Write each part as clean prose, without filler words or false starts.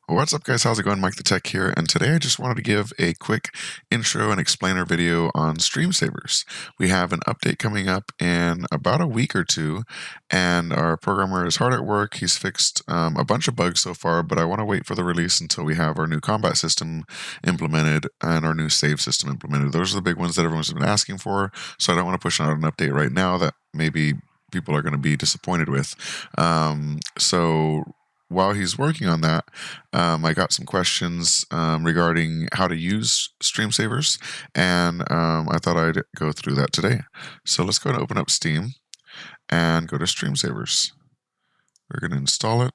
What's up, guys? How's it going? MikeTheTech here, and today I just wanted to give a quick intro and explainer video on StreamSavers. We have an update coming up in about a week or two, and our programmer is hard at work. He's fixed a bunch of bugs so far, but I want to wait for the release until we have our new combat system implemented and our new save system implemented. Those are the big ones that everyone's been asking for, so I don't want to push out an update right now that maybe people are going to be disappointed with. So while he's working on that, I got some questions regarding how to use StreamSavers, and I thought I'd go through that today. So let's go and open up Steam and go to StreamSavers. We're going to install it.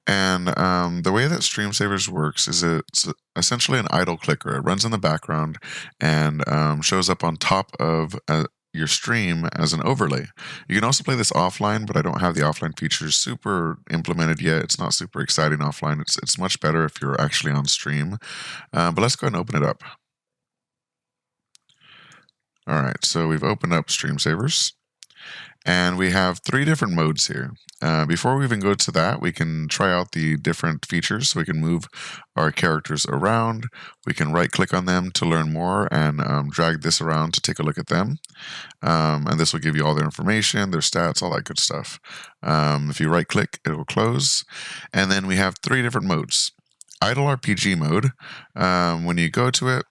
And the way that StreamSavers works is it's essentially an idle clicker. It runs in the background and shows up on top of your stream as an overlay. You can also play this offline, but I don't have the offline features super implemented yet. It's not super exciting offline. It's much better if you're actually on stream. But let's go ahead and open it up. All right, so we've opened up StreamSavers. And we have 3 different modes here. Before we even go to that, we can try out the different features. So we can move our characters around. We can right-click on them to learn more and drag this around to take a look at them. And this will give you all their information, their stats, all that good stuff. If you right-click, it will close. And then we have 3 different modes. Idle RPG mode, when you go to it,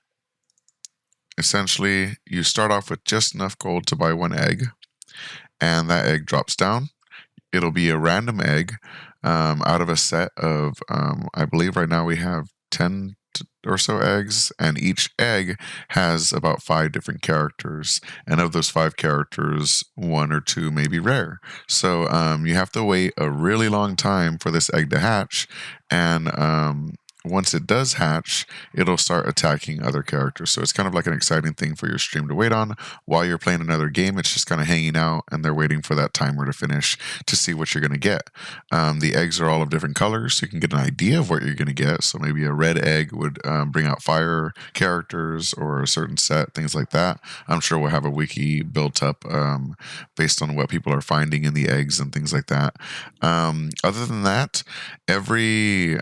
essentially you start off with just enough gold to buy 1 egg. And that egg drops down. It'll be a random egg out of a set of, I believe right now we have 10 or so eggs, and each egg has about 5 different characters. And of those 5 characters, 1 or 2 may be rare. So you have to wait a really long time for this egg to hatch, and once it does hatch, it'll start attacking other characters. So it's kind of like an exciting thing for your stream to wait on. While you're playing another game, it's just kind of hanging out, and they're waiting for that timer to finish to see what you're going to get. The eggs are all of different colors, so you can get an idea of what you're going to get. So maybe a red egg would bring out fire characters or a certain set, things like that. I'm sure we'll have a wiki built up based on what people are finding in the eggs and things like that. Other than that, every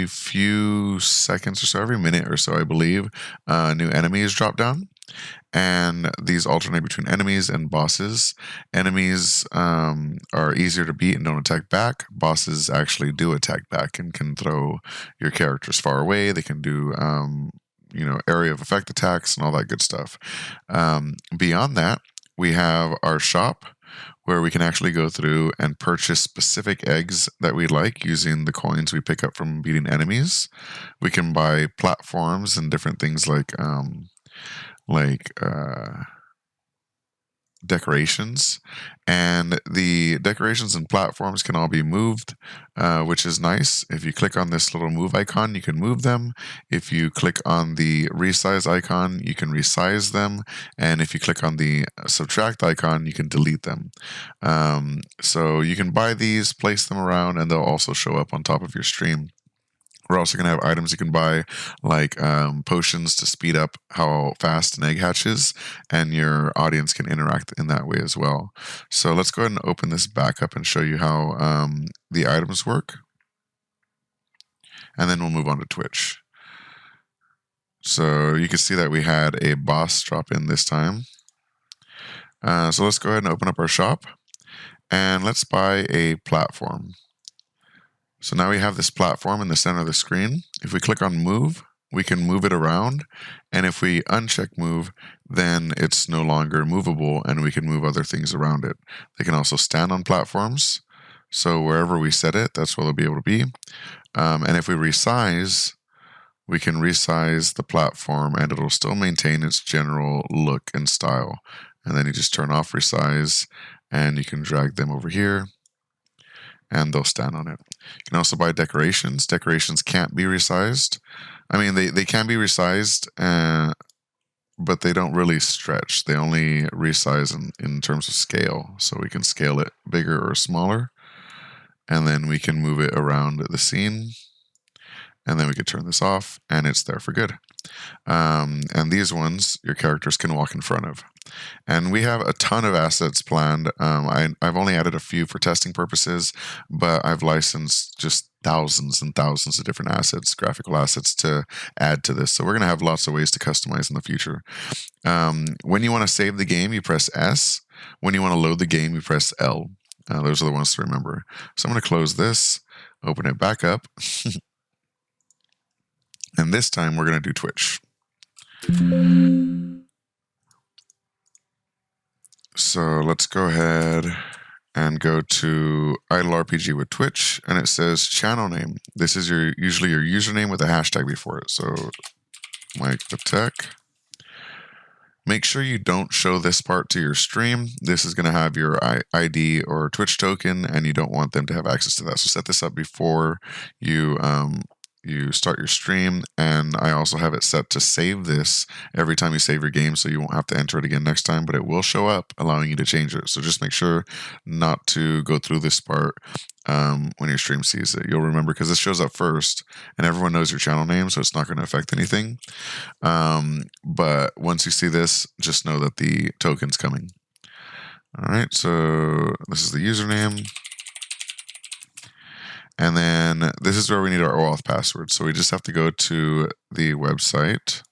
few seconds or so, every minute or so, I believe, new enemies drop down. And these alternate between enemies and bosses. Enemies are easier to beat and don't attack back. Bosses actually do attack back and can throw your characters far away. They can do area of effect attacks and all that good stuff. Beyond that, we have our shop, where we can actually go through and purchase specific eggs that we like using the coins we pick up from beating enemies. We can buy platforms and different things like decorations, and the decorations and platforms can all be moved, which is nice. If you click on this little move icon, you can move them. If you click on the resize icon, you can resize them, and if you click on the subtract icon, you can delete them. So you can buy these, place them around, and they'll also show up on top of your stream. We're also going to have items you can buy, like potions to speed up how fast an egg hatches, and your audience can interact in that way as well. So let's go ahead and open this back up and show you how the items work. And then we'll move on to Twitch. So you can see that we had a boss drop in this time. So let's go ahead and open up our shop, and let's buy a platform. So now we have this platform in the center of the screen. If we click on move, we can move it around. And if we uncheck move, then it's no longer movable, and we can move other things around it. They can also stand on platforms. So wherever we set it, that's where they'll be able to be. And if we resize, we can resize the platform, and it'll still maintain its general look and style. And then you just turn off resize, and you can drag them over here, and they'll stand on it. You can also buy decorations. Decorations can't be resized. I mean, they can be resized, but they don't really stretch. They only resize in terms of scale. So we can scale it bigger or smaller, and then we can move it around the scene. and then we could turn this off, and it's there for good. And these ones, your characters can walk in front of. And we have a ton of assets planned. I've only added a few for testing purposes, but I've licensed just thousands and thousands of different assets, graphical assets, to add to this. So we're going to have lots of ways to customize in the future. When you want to save the game, you press S. When you want to load the game, you press L. Those are the ones to remember. So I'm going to close this, open it back up. And this time we're going to do Twitch. So let's go ahead and go to Idle RPG with Twitch, and it says channel name. This is usually your username with a hashtag before it. So MikeTheTech. Make sure you don't show this part to your stream. This is going to have your ID or Twitch token, and you don't want them to have access to that. So set this up before you start your stream, and I also have it set to save this every time you save your game, so you won't have to enter it again next time, but it will show up allowing you to change it. So just make sure not to go through this part when your stream sees it. You'll remember because this shows up first, and everyone knows your channel name, so it's not going to affect anything. But once you see this, just know that the token's coming. All right, so this is the username. And then this is where we need our OAuth password. So we just have to go to the website,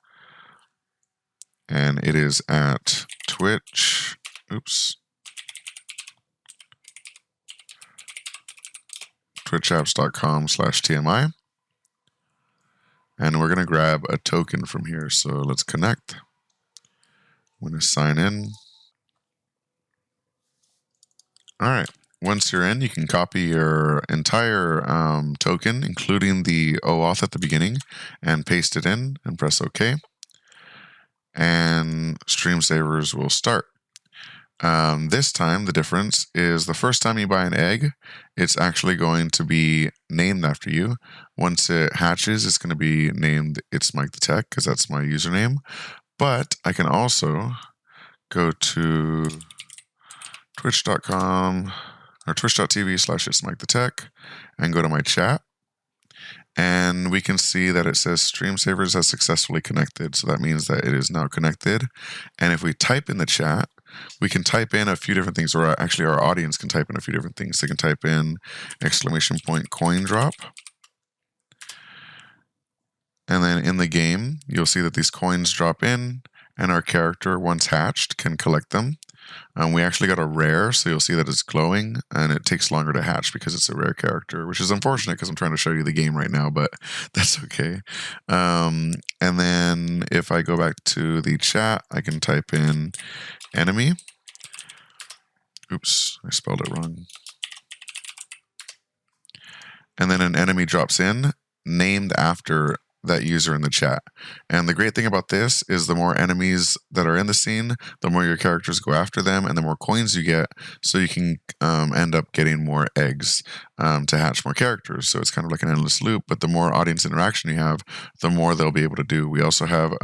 and it is at Twitch. twitchapps.com/TMI. And we're going to grab a token from here. So let's connect. I'm going to sign in. All right. Once you're in, you can copy your entire token, including the OAuth at the beginning, and paste it in and press OK. And StreamSavers will start. This time, the difference is the first time you buy an egg, it's actually going to be named after you. Once it hatches, it's going to be named It's MikeTheTech, because that's my username. But I can also go to twitch.com or twitch.tv/itsmikethetech and go to my chat, and we can see that it says StreamSavers has successfully connected. So that means that it is now connected. And if we type in the chat, we can type in a few different things, or actually our audience can type in a few different things. They can type in !coin drop. And then in the game, you'll see that these coins drop in, and our character, once hatched, can collect them. We actually got a rare, so you'll see that it's glowing, and it takes longer to hatch because it's a rare character, which is unfortunate because I'm trying to show you the game right now, but that's okay. And then if I go back to the chat, I can type in enemy. Oops, I spelled it wrong. And then an enemy drops in, named after that user in the chat. And the great thing about this is the more enemies that are in the scene, the more your characters go after them, and the more coins you get, so you can end up getting more eggs to hatch more characters. So it's kind of like an endless loop, but the more audience interaction you have, the more they'll be able to do. We also have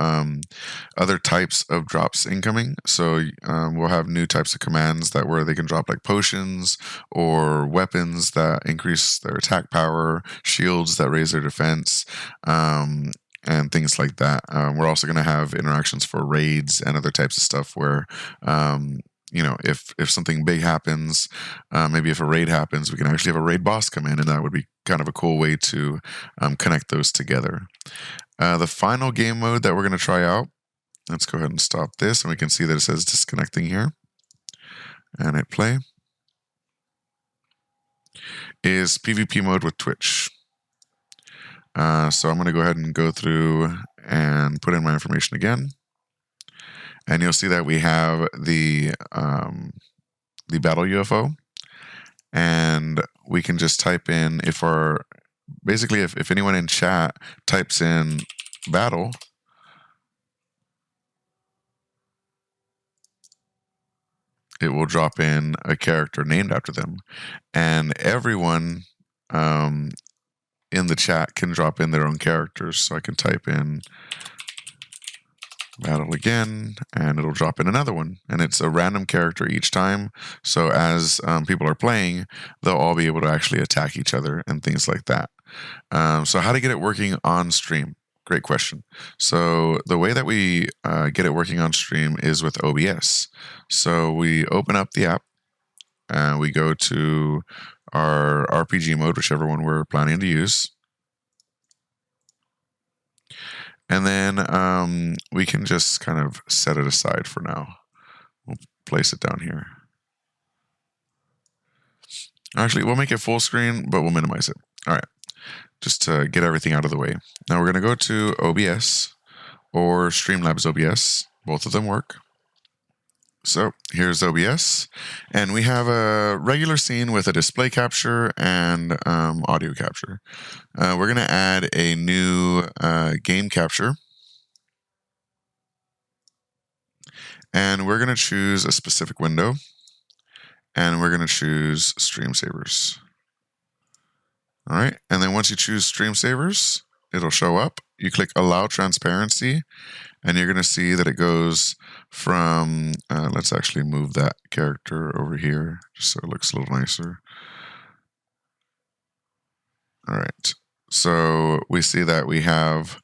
other types of drops incoming. So we'll have new types of commands where they can drop like potions or weapons that increase their attack power, shields that raise their defense, and things like that. We're also going to have interactions for raids and other types of stuff where, if something big happens, maybe if a raid happens, we can actually have a raid boss come in, and that would be kind of a cool way to connect those together. The final game mode that we're going to try out, let's go ahead and stop this, and we can see that it says disconnecting here, and hit play, is PvP mode with Twitch. So I'm going to go ahead and go through and put in my information again. And you'll see that we have the battle UFO. And we can just type in, if anyone in chat types in battle, it will drop in a character named after them. And everyone in the chat can drop in their own characters. So I can type in battle again, and it'll drop in another one. And it's a random character each time. So as people are playing, they'll all be able to actually attack each other and things like that. So how to get it working on stream? Great question. So the way that we get it working on stream is with OBS. So we open up the app and we go to our RPG mode, whichever one we're planning to use. And then we can just kind of set it aside for now. We'll place it down here. Actually, we'll make it full screen, but we'll minimize it. All right, just to get everything out of the way. Now we're going to go to OBS or Streamlabs OBS. Both of them work. So here's OBS, and we have a regular scene with a display capture and audio capture. We're going to add a new game capture, and we're going to choose a specific window, and we're going to choose StreamSavers. All right, and then once you choose StreamSavers, it'll show up. You click Allow Transparency, and you're going to see that it goes from, let's actually move that character over here just so it looks a little nicer. All right, so we see that we have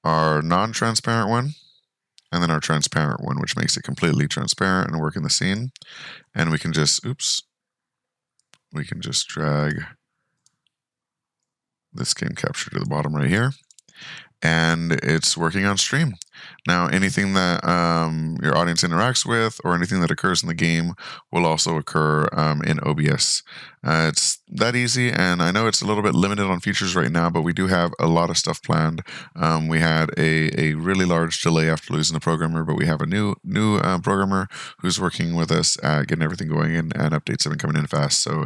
our non-transparent one and then our transparent one, which makes it completely transparent and work in the scene. And we can just, we can just drag this game capture to the bottom right here, and it's working on stream. Now, anything that your audience interacts with or anything that occurs in the game will also occur in OBS. It's that easy, and I know it's a little bit limited on features right now, but we do have a lot of stuff planned. We had a really large delay after losing the programmer, but we have a new programmer who's working with us at getting everything going, and updates have been coming in fast. So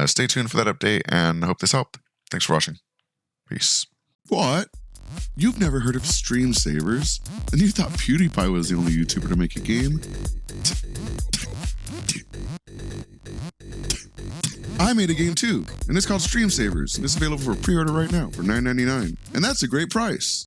stay tuned for that update, and hope this helped. Thanks for watching. Peace. What? You've never heard of StreamSavers? And you thought PewDiePie was the only YouTuber to make a game? I made a game too, and it's called StreamSavers, and it's available for pre-order right now for $9.99. And that's a great price.